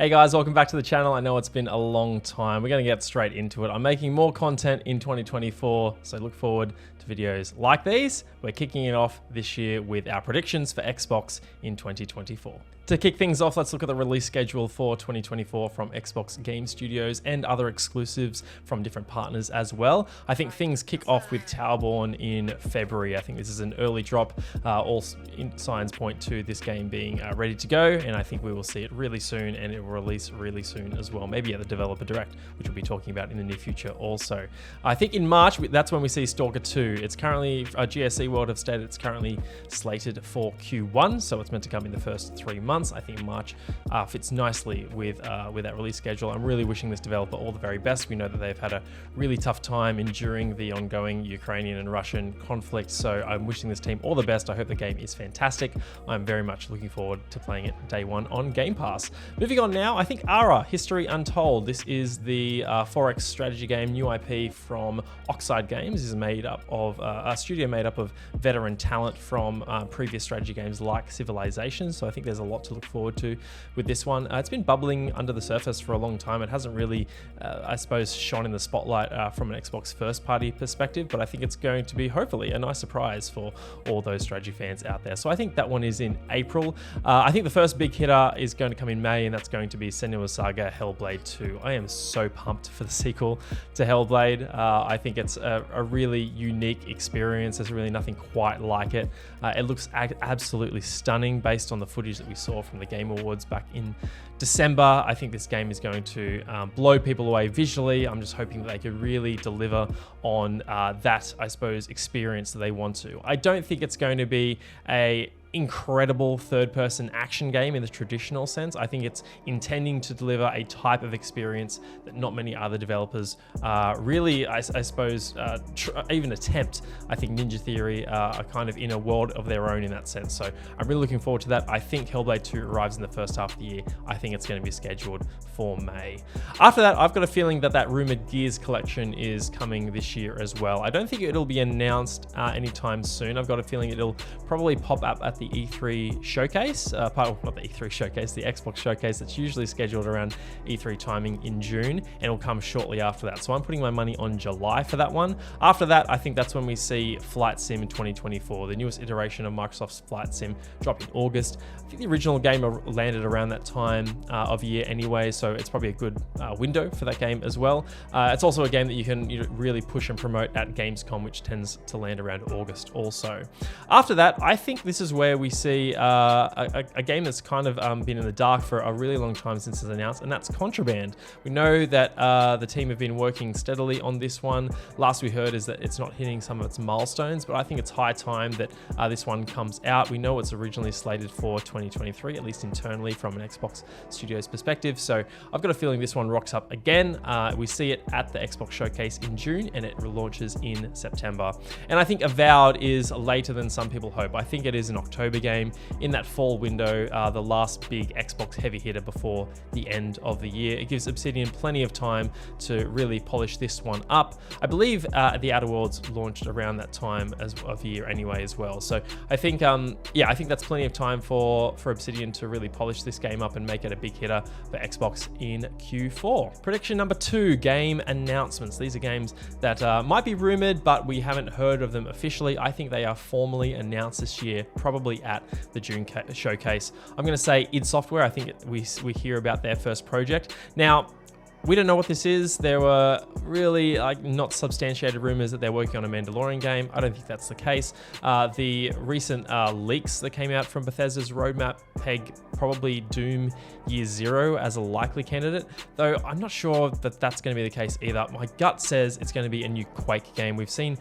Hey guys, welcome back to the channel. I know it's been a long time. We're going to get straight into it. I'm making more content in 2024, so look forward to videos like these. We're kicking it off this year with our predictions for Xbox in 2024. To kick things off, let's look at the release schedule for 2024 from Xbox Game Studios and other exclusives from different partners as well. I think things kick off with Towerborn in February. I think this is an early drop. All signs point to this game being ready to go, and I think we will see it really soon, and it will release really soon as well. Maybe at the Developer Direct, which we'll be talking about in the near future also. I think in March, that's when we see Stalker 2. It's currently, GSC World have stated it's currently slated for Q1, so it's meant to come in the first 3 months. I think March fits nicely with that release schedule. I'm really wishing this developer all the very best. We know that they've had a really tough time enduring the ongoing Ukrainian and Russian conflict, so I'm wishing this team all the best. I hope the game is fantastic. I'm very much looking forward to playing it day one on Game Pass. Moving on now, I think Ara, History Untold. This is the 4X strategy game, new IP from Oxide Games. This is made up of a studio made up of veteran talent from previous strategy games like Civilization, so I think there's a lot to look forward to with this one. It's been bubbling under the surface for a long time. It hasn't really, I suppose, shone in the spotlight from an Xbox first party perspective, but I think it's going to be hopefully a nice surprise for all those strategy fans out there. So I think that one is in April. I think the first big hitter is going to come in May, and that's going to be Senua's Saga Hellblade 2. I am so pumped for the sequel to Hellblade. I think it's a really unique experience. There's really nothing quite like it. It looks absolutely stunning based on the footage that we saw from the Game Awards back in December. I think this game is going to blow people away visually. I'm just hoping that they could really deliver on that, I suppose, experience that they want to. I don't think it's going to be a incredible third-person action game in the traditional sense. I think it's intending to deliver a type of experience that not many other developers really, I suppose, even attempt. I think Ninja Theory are kind of in a world of their own in that sense. So I'm really looking forward to that. I think Hellblade 2 arrives in the first half of the year. I think it's going to be scheduled for May. After that, I've got a feeling that that rumored Gears collection is coming this year as well. I don't think it'll be announced anytime soon. I've got a feeling it'll probably pop up at the E3 showcase, not the E3 showcase, the Xbox showcase that's usually scheduled around E3 timing in June, and it'll come shortly after that. So I'm putting my money on July for that one. After that, I think that's when we see Flight Sim in 2024. The newest iteration of Microsoft's Flight Sim dropped in August. I think the original game landed around that time of year anyway, so it's probably a good window for that game as well. It's also a game that you can really push and promote at Gamescom, which tends to land around August also. After that, I think this is where we see a game that's kind of been in the dark for a really long time since it's announced, and that's Contraband. We know that the team have been working steadily on this one. Last we heard is that it's not hitting some of its milestones, but I think it's high time that this one comes out. We know it's originally slated for 2023, at least internally from an Xbox Studios perspective, so I've got a feeling this one rocks up again. We see it at the Xbox Showcase in June, and it launches in September. And I think Avowed is later than some people hope. I think it is an October game in that fall window, the last big Xbox heavy hitter before the end of the year. It gives Obsidian plenty of time to really polish this one up. I believe the Outer Worlds launched around that time of year anyway as well. So I think, I think that's plenty of time for Obsidian to really polish this game up and make it a big hitter for Xbox in Q4. Prediction number 2, game announcements. These are games that might be rumored, but we haven't heard of them officially. I think they are formally announced this year, probably at the June showcase. I'm going to say id Software. I think we hear about their first project. Now, we don't know what this is. There were really not substantiated rumors that they're working on a Mandalorian game. I don't think that's the case. The recent leaks that came out from Bethesda's roadmap peg probably Doom Year Zero as a likely candidate, though I'm not sure that that's going to be the case either. My gut says it's going to be a new Quake game. We've seen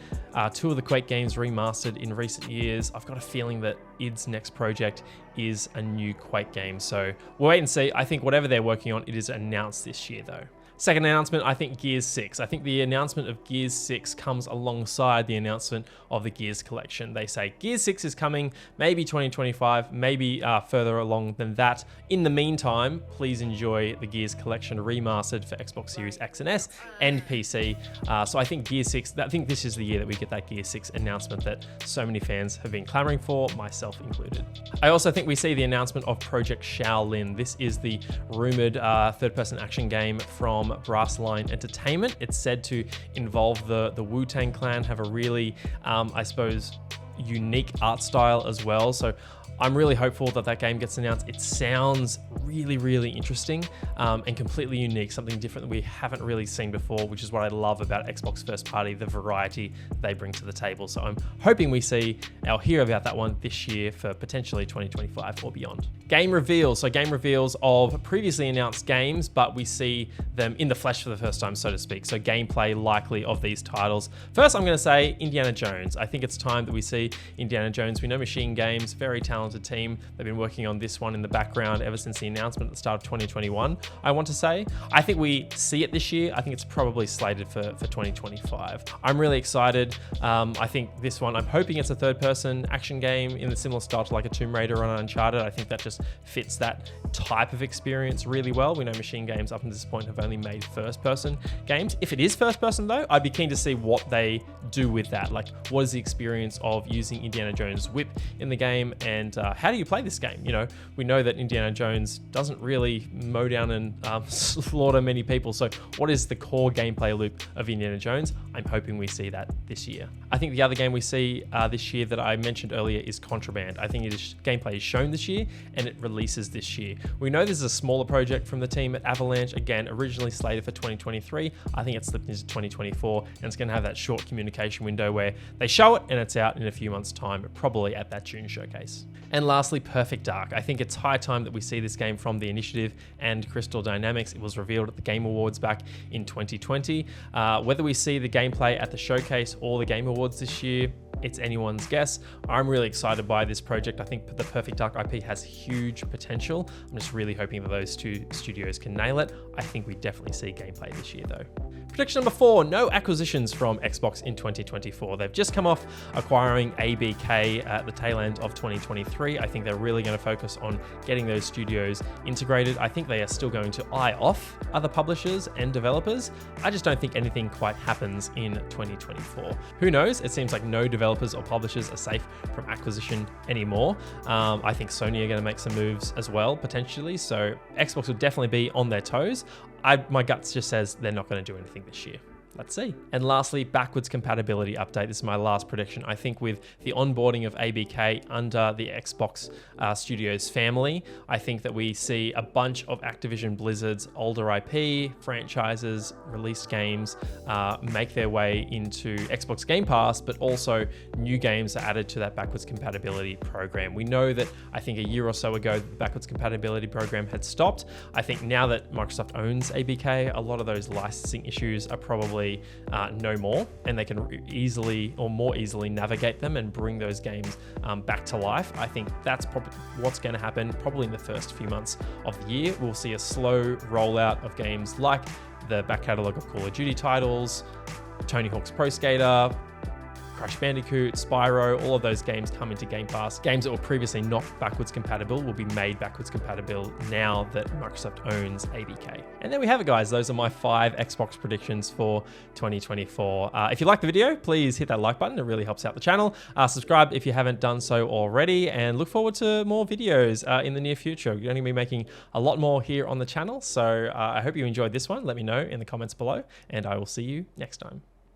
2 of the Quake games remastered in recent years. I've got a feeling that id's next project is a new Quake game, so we'll wait and see. I think whatever they're working on, it is announced this year though. Second announcement, I think Gears 6. I think the announcement of Gears 6 comes alongside the announcement of the Gears collection. They say Gears 6 is coming, maybe 2025, maybe further along than that. In the meantime, please enjoy the Gears collection remastered for Xbox Series X and S and PC. So I think Gears 6, I think this is the year that we get that Gears 6 announcement that so many fans have been clamoring for, myself included. I also think we see the announcement of Project Shaolin. This is the rumored third-person action game from Brass Line Entertainment. It's said to involve the Wu-Tang Clan, have a really, I suppose, unique art style as well. So I'm really hopeful that that game gets announced. It sounds really, really interesting and completely unique, something different that we haven't really seen before, which is what I love about Xbox first party, the variety they bring to the table. So I'm hoping we see or hear about that one this year for potentially 2025 or beyond. Game reveals. So game reveals of previously announced games, but we see them in the flesh for the first time, so to speak. So gameplay likely of these titles. First, I'm going to say Indiana Jones. I think it's time that we see Indiana Jones. We know Machine Games, very talented team. They've been working on this one in the background ever since the announcement at the start of 2021, I want to say. I think we see it this year. I think it's probably slated for 2025. I'm really excited. I think this one, I'm hoping it's a third-person action game in a similar style to like a Tomb Raider or an Uncharted. I think that just fits that type of experience really well. We know Machine Games up until this point have only made first-person games. If it is first-person though, I'd be keen to see what they do with that. Like, what is the experience of using Indiana Jones' whip in the game, and how do you play this game? You know, we know that Indiana Jones doesn't really mow down and slaughter many people. So what is the core gameplay loop of Indiana Jones? I'm hoping we see that this year. I think the other game we see this year that I mentioned earlier is Contraband. I think gameplay is shown this year and it releases this year. We know this is a smaller project from the team at Avalanche. Again, originally slated for 2023. I think it slipped into 2024 and it's going to have that short communication window where they show it and it's out in a few months' time, probably at that June showcase. And lastly, Perfect Dark. I think it's high time that we see this game from the Initiative and Crystal Dynamics. It was revealed at the Game Awards back in 2020. Whether we see the gameplay at the showcase or the Game Awards this year, it's anyone's guess. I'm really excited by this project. I think the Perfect Dark IP has huge potential. I'm just really hoping that those two studios can nail it. I think we definitely see gameplay this year though. Prediction number 4, no acquisitions from Xbox in 2024. They've just come off acquiring ABK at the tail end of 2023. I think they're really going to focus on getting those studios integrated. I think they are still going to eye off other publishers and developers. I just don't think anything quite happens in 2024. Who knows? It seems like no developers or publishers are safe from acquisition anymore. I think Sony are going to make some moves as well, potentially. So Xbox will definitely be on their toes. My gut just says they're not going to do anything this year. Let's see. And lastly, backwards compatibility update. This is my last prediction. I think with the onboarding of ABK under the Xbox Studios family, I think that we see a bunch of Activision Blizzard's older IP, franchises, released games make their way into Xbox Game Pass, but also new games are added to that backwards compatibility program. We know that I think a year or so ago, the backwards compatibility program had stopped. I think now that Microsoft owns ABK, a lot of those licensing issues are probably no more, and they can easily or more easily navigate them and bring those games back to life. I think that's probably what's going to happen probably in the first few months of the year. We'll see a slow rollout of games like the back catalogue of Call of Duty titles, Tony Hawk's Pro Skater, Crash Bandicoot, Spyro, all of those games come into Game Pass. Games that were previously not backwards compatible will be made backwards compatible now that Microsoft owns ABK. And there we have it, guys. Those are my 5 Xbox predictions for 2024. If you like the video, please hit that like button. It really helps out the channel. Subscribe if you haven't done so already, and look forward to more videos in the near future. We're going to be making a lot more here on the channel, so I hope you enjoyed this one. Let me know in the comments below, and I will see you next time.